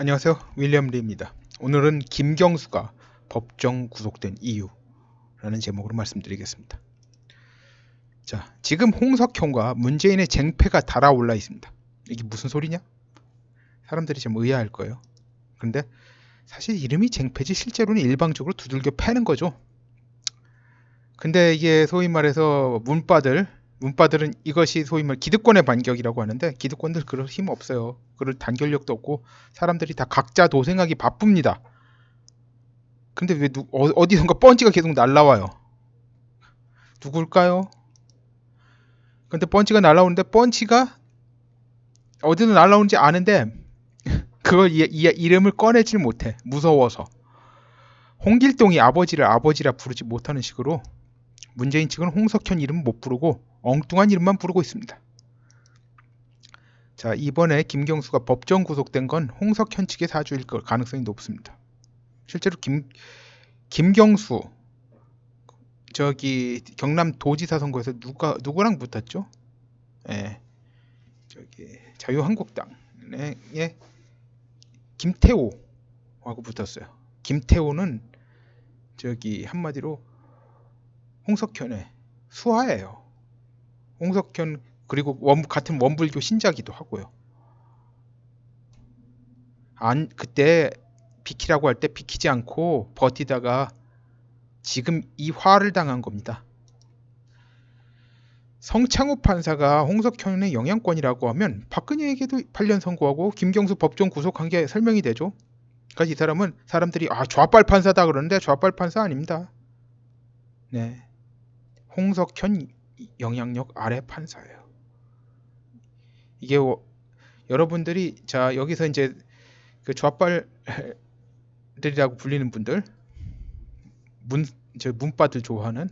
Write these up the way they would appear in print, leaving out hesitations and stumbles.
안녕하세요. 윌리엄 리입니다. 오늘은 김경수가 법정 구속된 이유라는 제목으로 말씀드리겠습니다. 자, 지금 홍석현과 문재인의 쟁패가 달아올라 있습니다. 이게 무슨 소리냐? 사람들이 좀 의아할 거예요. 근데 사실 이름이 쟁패지 실제로는 일방적으로 두들겨 패는 거죠. 근데 이게 소위 말해서 문바들은 이것이 소위 말 기득권의 반격이라고 하는데, 기득권들 그럴 힘 없어요. 그럴 단결력도 없고 사람들이 다 각자 도생하기 바쁩니다. 근데 왜 어디선가 펀치가 계속 날라와요. 누굴까요? 근데 펀치가 날라오는데, 펀치가 어디서 날라오는지 아는데 그걸 이름을 꺼내질 못해. 무서워서. 홍길동이 아버지를 아버지라 부르지 못하는 식으로 문재인 측은 홍석현 이름 못 부르고 엉뚱한 이름만 부르고 있습니다. 자, 이번에 김경수가 법정 구속된 건 홍석현 측의 사주일 가능성이 높습니다. 실제로 김경수 저기 경남 도지사 선거에서 누구랑 붙었죠? 예, 저기 자유한국당의 김태호하고 붙었어요. 김태호는 저기 한마디로 홍석현의 수하예요. 홍석현 그리고 같은 원불교 신자기도 하고요. 그때 비키라고 할 때 비키지 않고 버티다가 지금 이 화를 당한 겁니다. 성창호 판사가 홍석현의 영향권이라고 하면 박근혜에게도 8년 선고하고 김경수 법정 구속한 게 설명이 되죠. 그러니까 이 사람은 사람들이 좌빨 판사다 그러는데 좌빨 판사 아닙니다. 네, 홍석현 영향력 아래 판사예요. 이게 여러분들이 자 여기서 이제 그 좌빨들이라고 불리는 분들 문바들 좋아하는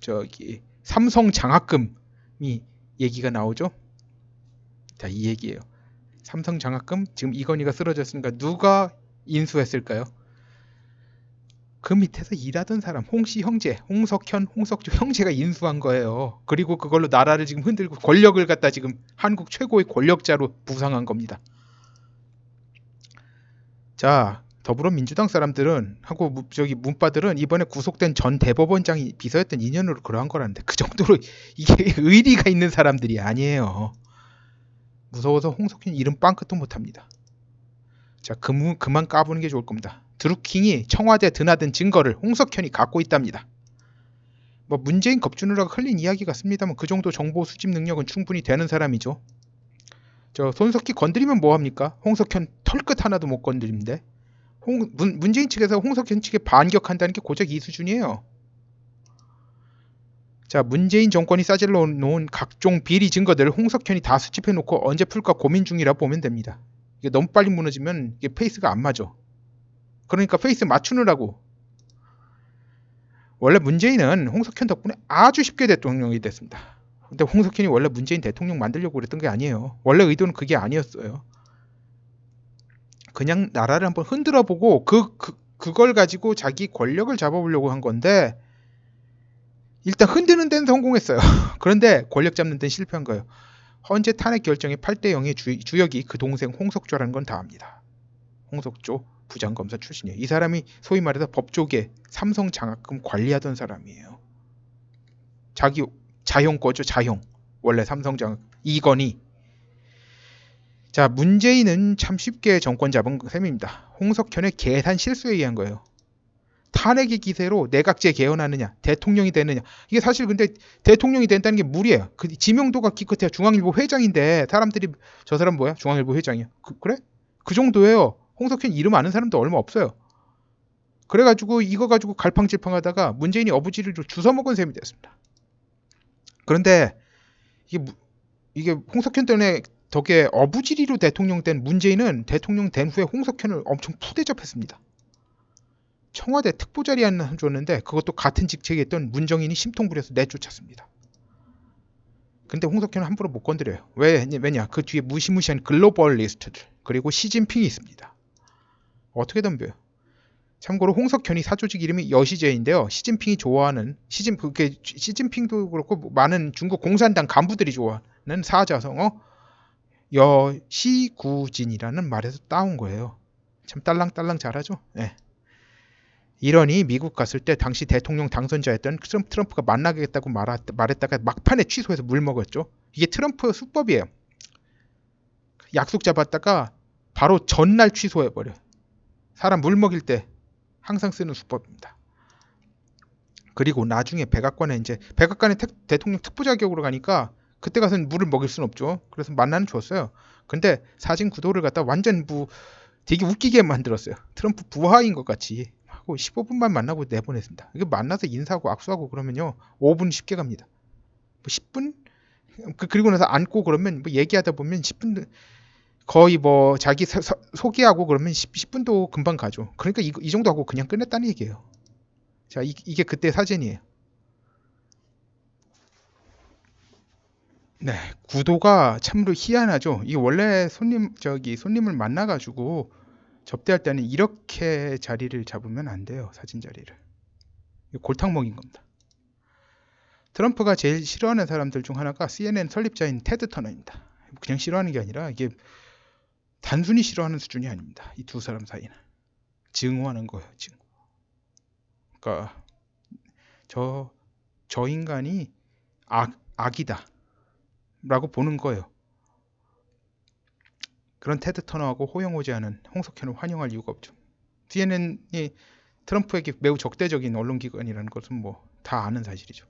저기 삼성 장학금이 얘기가 나오죠. 자, 이 얘기예요. 삼성 장학금 지금 이건희가 쓰러졌으니까 누가 인수했을까요? 그 밑에서 일하던 사람 홍씨 형제, 홍석현, 홍석주 형제가 인수한 거예요. 그리고 그걸로 나라를 지금 흔들고 권력을 갖다 지금 한국 최고의 권력자로 부상한 겁니다. 자, 더불어민주당 사람들은 하고 저기 문바들은 이번에 구속된 전 대법원장이 비서였던 인연으로 그러한 거라는데, 그 정도로 이게 의리가 있는 사람들이 아니에요. 무서워서 홍석현 이름 빵긋도 못합니다. 자, 그만 까부는 게 좋을 겁니다. 드루킹이 청와대 드나든 증거를 홍석현이 갖고 있답니다. 뭐 문재인 겁주느라고 흘린 이야기 같습니다만 그 정도 정보 수집 능력은 충분히 되는 사람이죠. 저 손석희 건드리면 뭐합니까? 홍석현 털끝 하나도 못 건드리는데. 문재인 측에서 홍석현 측에 반격한다는 게 고작 이 수준이에요. 자, 문재인 정권이 싸질러 놓은 각종 비리 증거들을 홍석현이 다 수집해 놓고 언제 풀까 고민 중이라 보면 됩니다. 이게 너무 빨리 무너지면 이게 페이스가 안 맞아. 그러니까 페이스 맞추느라고. 원래 문재인은 홍석현 덕분에 아주 쉽게 대통령이 됐습니다. 근데 홍석현이 원래 문재인 대통령 만들려고 그랬던 게 아니에요. 원래 의도는 그게 아니었어요. 그냥 나라를 한번 흔들어 보고 그걸 가지고 자기 권력을 잡아보려고 한 건데, 일단 흔드는 데는 성공했어요. 그런데 권력 잡는 데는 실패한 거예요. 헌재 탄핵 결정의 8대 0의 주역이 그 동생 홍석조라는 건 다 압니다. 홍석조 부장검사 출신이에요. 이 사람이 소위 말해서 법조계 삼성 장학금 관리하던 사람이에요. 자기 자형 거죠, 자형. 원래 삼성 장학금 이건희. 자, 문재인은 참 쉽게 정권 잡은 셈입니다. 홍석현의 계산 실수에 의한 거예요. 탄핵의 기세로 내각제 개헌하느냐, 대통령이 되느냐. 이게 사실 근데 대통령이 된다는 게 무리예요. 그 지명도가 기껏해야 중앙일보 회장인데 사람들이 저 사람 뭐야? 중앙일보 회장이야. 그래? 그 정도예요. 홍석현 이름 아는 사람도 얼마 없어요. 그래가지고 이거 가지고 갈팡질팡하다가 문재인이 어부지리로 주워먹은 셈이 됐습니다. 그런데 이게 홍석현 때문에 덕에 어부지리로 대통령 된 문재인은 대통령 된 후에 홍석현을 엄청 푸대접했습니다. 청와대 특보자리 하나 줬는데 그것도 같은 직책에 있던 문정인이 심통 부려서 내쫓았습니다. 근데 홍석현은 함부로 못 건드려요. 왜냐? 그 뒤에 무시무시한 글로벌리스트들 그리고 시진핑이 있습니다. 어떻게 덤벼요? 참고로 홍석현이 사조직 이름이 여시제인데요. 시진핑이 좋아하는 시진핑도 그렇고 많은 중국 공산당 간부들이 좋아하는 사자성어 여시구진이라는 말에서 따온 거예요. 참 딸랑딸랑 잘하죠. 예. 이러니 미국 갔을 때 당시 대통령 당선자였던 트럼프가 만나겠다고 말했다가 막판에 취소해서 물먹었죠. 이게 트럼프 수법이에요. 약속 잡았다가 바로 전날 취소해버려. 사람 물먹일 때 항상 쓰는 수법입니다. 그리고 나중에 백악관에 대통령 특보 자격으로 가니까 그때 가서는 물을 먹일 수는 없죠. 그래서 만나는 줬어요. 근데 사진 구도를 갖다 완전 되게 웃기게 만들었어요. 트럼프 부하인 것 같이 하고 15분만 만나고 내보냈습니다. 이게 만나서 인사하고 악수하고 그러면요 5분 쉽게 갑니다. 뭐 10분? 그리고 나서 앉고 그러면 뭐 얘기하다 보면 10분 거의 뭐 자기 소개하고 그러면 10분도 금방 가죠. 그러니까 이 정도 하고 그냥 끝냈다는 얘기예요. 자, 이게 그때 사진이에요. 네, 구도가 참으로 희한하죠. 이게 원래 손님을 만나가지고 접대할 때는 이렇게 자리를 잡으면 안 돼요. 사진 자리를. 골탕 먹인 겁니다. 트럼프가 제일 싫어하는 사람들 중 하나가 CNN 설립자인 테드 터너입니다. 그냥 싫어하는 게 아니라 이게 단순히 싫어하는 수준이 아닙니다. 이 두 사람 사이는. 증오하는 거예요. 증오. 그러니까 저 인간이 악이다 라고 보는 거예요. 그런 테드 터너하고 호영호재하는 홍석현을 환영할 이유가 없죠. CNN이 트럼프에게 매우 적대적인 언론기관이라는 것은 뭐 다 아는 사실이죠.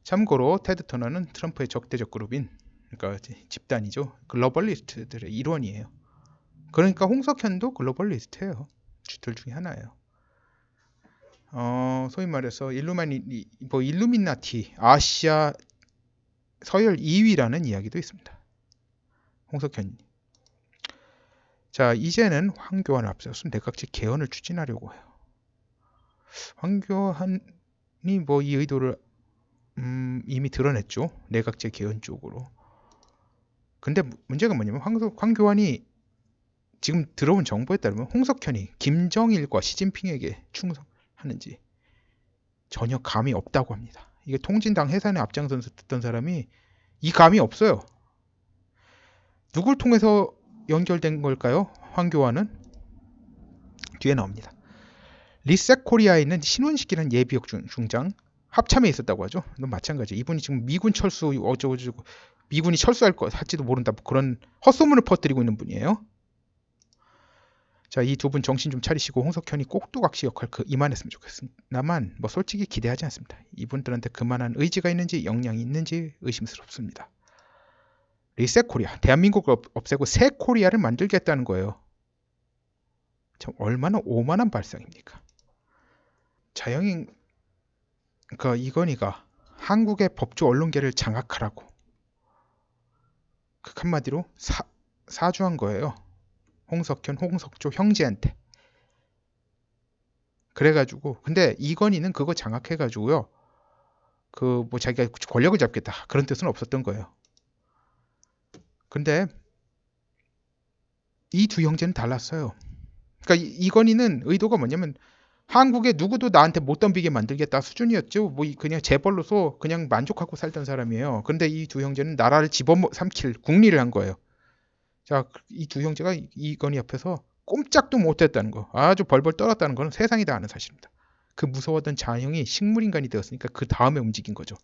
참고로 테드 터너는 트럼프의 적대적 그룹인 그러니까 집단이죠. 글로벌리스트들의 일원이에요. 그러니까 홍석현도 글로벌리스트예요. 둘 중에 하나예요. 소위 말해서 일루미나티 아시아 서열 2위라는 이야기도 있습니다. 홍석현이. 자, 이제는 황교안을 앞세워서 내각제 개헌을 추진하려고 해요. 황교안이 뭐 이 의도를 이미 드러냈죠. 내각제 개헌 쪽으로. 근데 문제가 뭐냐면 황교안이 지금 들어온 정보에 따르면 홍석현이 김정일과 시진핑에게 충성하는지 전혀 감이 없다고 합니다. 이게 통진당 해산에 앞장서서 듣던 사람이 이 감이 없어요. 누굴 통해서 연결된 걸까요? 황교안은 뒤에 나옵니다. 리셋 코리아에 있는 신원식이라는 예비역 중장 합참에 있었다고 하죠. 넌 마찬가지. 이분이 지금 미군 철수 어쩌고저쩌고 미군이 철수할 것 할지도 모른다. 뭐 그런 헛소문을 퍼뜨리고 있는 분이에요. 자, 이 두 분 정신 좀 차리시고 홍석현이 꼭두각시 역할 이만했으면 좋겠습니다만 뭐 솔직히 기대하지 않습니다. 이분들한테 그만한 의지가 있는지 역량이 있는지 의심스럽습니다. 리셋 코리아, 대한민국을 없애고 새 코리아를 만들겠다는 거예요. 참 얼마나 오만한 발상입니까? 자영인 이건희가 한국의 법조 언론계를 장악하라고 그 한마디로 사주한 거예요. 홍석현, 홍석조 형제한테. 그래가지고 근데 이건희는 그거 장악해가지고요. 뭐 자기가 권력을 잡겠다 그런 뜻은 없었던 거예요. 근데 이 두 형제는 달랐어요. 그러니까 이건희는 의도가 뭐냐면 한국에 누구도 나한테 못 덤비게 만들겠다 수준이었죠. 뭐 그냥 재벌로서 그냥 만족하고 살던 사람이에요. 근데 이 두 형제는 나라를 집어삼킬 국리를 한 거예요. 자, 이 두 형제가 이건희 앞에서 꼼짝도 못했다는 거, 아주 벌벌 떨었다는 거는 세상이 다 아는 사실입니다. 그 무서웠던 자형이 식물인간이 되었으니까 그 다음에 움직인 거죠.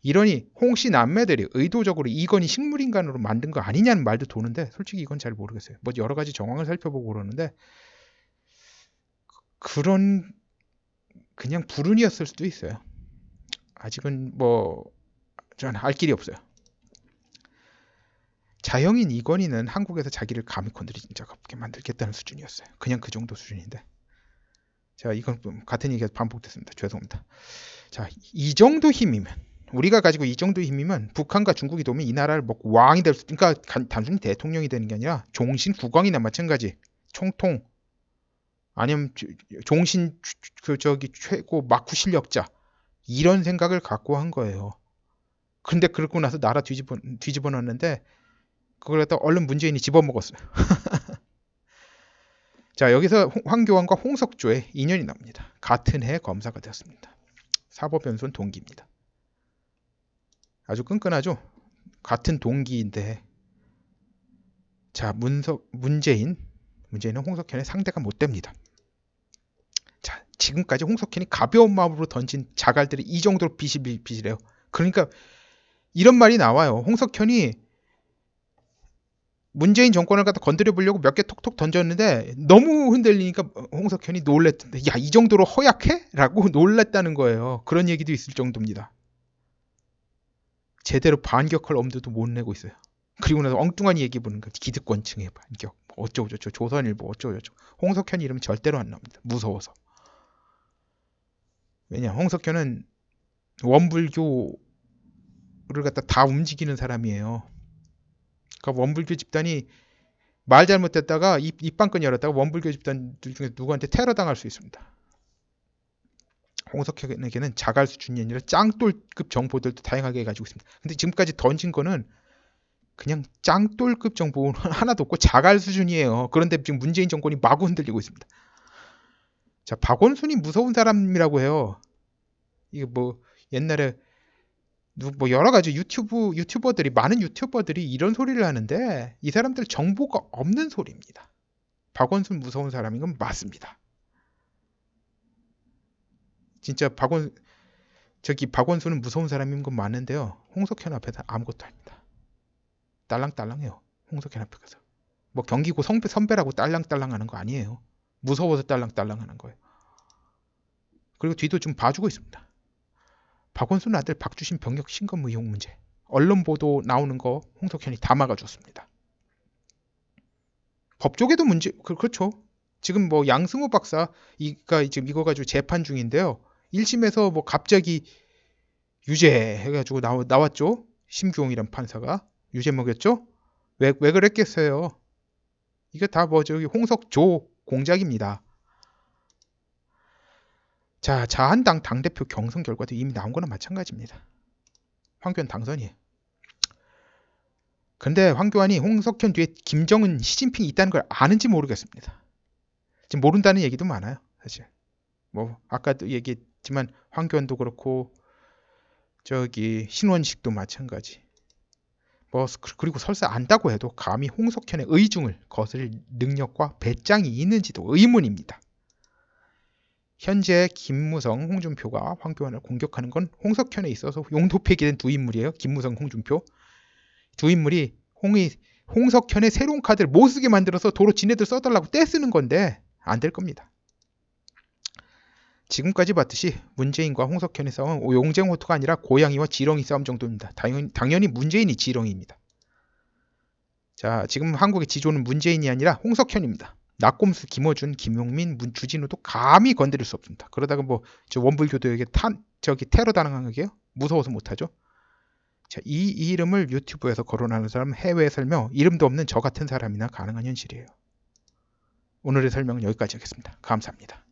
이러니 홍씨 남매들이 의도적으로 이건희 식물인간으로 만든 거 아니냐는 말도 도는데 솔직히 이건 잘 모르겠어요. 뭐 여러 가지 정황을 살펴보고 그러는데 그런 그냥 불운이었을 수도 있어요. 아직은 뭐 저는 알 길이 없어요. 자형인 이건희는 한국에서 자기를 감히 건드리지 않게 만들겠다는 수준이었어요. 그냥 그 정도 수준인데. 자, 이건 같은 얘기가 반복됐습니다. 죄송합니다. 자, 이 정도 힘이면 우리가 가지고 이 정도 힘이면 북한과 중국이 도우면 이 나라를 먹고 왕이 될 수, 그러니까 단순히 대통령이 되는 게 아니라 종신 국왕이나 마찬가지 총통 아니면 종신 최고 막후 실력자 이런 생각을 갖고 한 거예요. 근데 그러고 나서 나라 뒤집어 놨는데 그걸 갖다 얼른 문재인이 집어먹었어요. 자, 여기서 황교안과 홍석조의 인연이 나옵니다. 같은 해 검사가 되었습니다. 사법연수원 동기입니다. 아주 끈끈하죠? 같은 동기인데 자, 문재인 문재인은 홍석현의 상대가 못 됩니다. 자, 지금까지 홍석현이 가벼운 마음으로 던진 자갈들이 이 정도로 비실비실해요. 그러니까 이런 말이 나와요. 홍석현이 문재인 정권을 갖다 건드려 보려고 몇 개 톡톡 던졌는데 너무 흔들리니까 홍석현이 놀랬던데, 야, 이 정도로 허약해? 라고 놀랐다는 거예요. 그런 얘기도 있을 정도입니다. 제대로 반격할 엄두도 못 내고 있어요. 그리고 나서 엉뚱한 얘기 보는 거, 기득권층의 반격, 어쩌고저쩌고, 조선일보 어쩌고저쩌고. 홍석현 이름은 절대로 안 나옵니다. 무서워서. 왜냐, 홍석현은 원불교를 갖다 다 움직이는 사람이에요. 그러니까 원불교 집단이 말 잘못했다가 입방끈 열었다가 원불교 집단들 중에 누구한테 테러 당할 수 있습니다. 홍석현에게는 자갈 수준이 아니라 짱돌급 정보들도 다양하게 가지고 있습니다. 근데 지금까지 던진 거는 그냥 짱돌급 정보는 하나도 없고 자갈 수준이에요. 그런데 지금 문재인 정권이 마구 흔들리고 있습니다. 자, 박원순이 무서운 사람이라고 해요. 이게 뭐 옛날에 뭐 여러 가지 유튜버들이, 많은 유튜버들이 이런 소리를 하는데 이 사람들 정보가 없는 소리입니다. 박원순 무서운 사람인 건 맞습니다. 진짜 박원순은 무서운 사람인 건 맞는데요. 홍석현 앞에서 아무것도 아닙니다. 딸랑딸랑해요. 홍석현 앞에 가서. 뭐 경기고 선배라고 딸랑딸랑하는 거 아니에요. 무서워서 딸랑딸랑하는 거예요. 그리고 뒤도 좀 봐주고 있습니다. 박원순 아들 박주신 병역 신검 의혹 문제, 언론 보도 나오는 거 홍석현이 다 막아줬습니다. 법조계도 문제, 그렇죠. 지금 뭐 양승호 박사가 지금 이거 가지고 재판 중인데요. 1심에서 뭐 갑자기 유죄 해가지고 나왔죠. 심규홍이란 판사가 유죄 먹였죠. 왜 그랬겠어요. 이게 다 뭐 저기 홍석조 공작입니다. 자, 자한당 당대표 경선 결과도 이미 나온 거나 마찬가지입니다. 황교안 당선이에요. 근데 황교안이 홍석현 뒤에 김정은, 시진핑이 있다는 걸 아는지 모르겠습니다. 지금 모른다는 얘기도 많아요. 사실 뭐 아까도 얘기했지만 황교안도 그렇고 저기 신원식도 마찬가지. 뭐 그리고 설사 안다고 해도 감히 홍석현의 의중을 거스를 능력과 배짱이 있는지도 의문입니다. 현재 김무성, 홍준표가 황교안을 공격하는 건 홍석현에 있어서 용도폐기된 두 인물이에요. 김무성, 홍준표. 두 인물이 홍석현의 새로운 카드를 못 쓰게 만들어서 도로 지네들 써달라고 떼쓰는 건데 안 될 겁니다. 지금까지 봤듯이 문재인과 홍석현의 싸움은 용쟁호투가 아니라 고양이와 지렁이 싸움 정도입니다. 당연히 문재인이 지렁이입니다. 자, 지금 한국의 지조는 문재인이 아니라 홍석현입니다. 낙곰수, 김어준, 김용민, 주진우도 감히 건드릴 수 없습니다. 그러다가 뭐 저 원불교도에게 테러 당하게요? 무서워서 못하죠. 자, 이 이름을 유튜브에서 거론하는 사람 해외 설명, 이름도 없는 저 같은 사람이나 가능한 현실이에요. 오늘의 설명은 여기까지 하겠습니다. 감사합니다.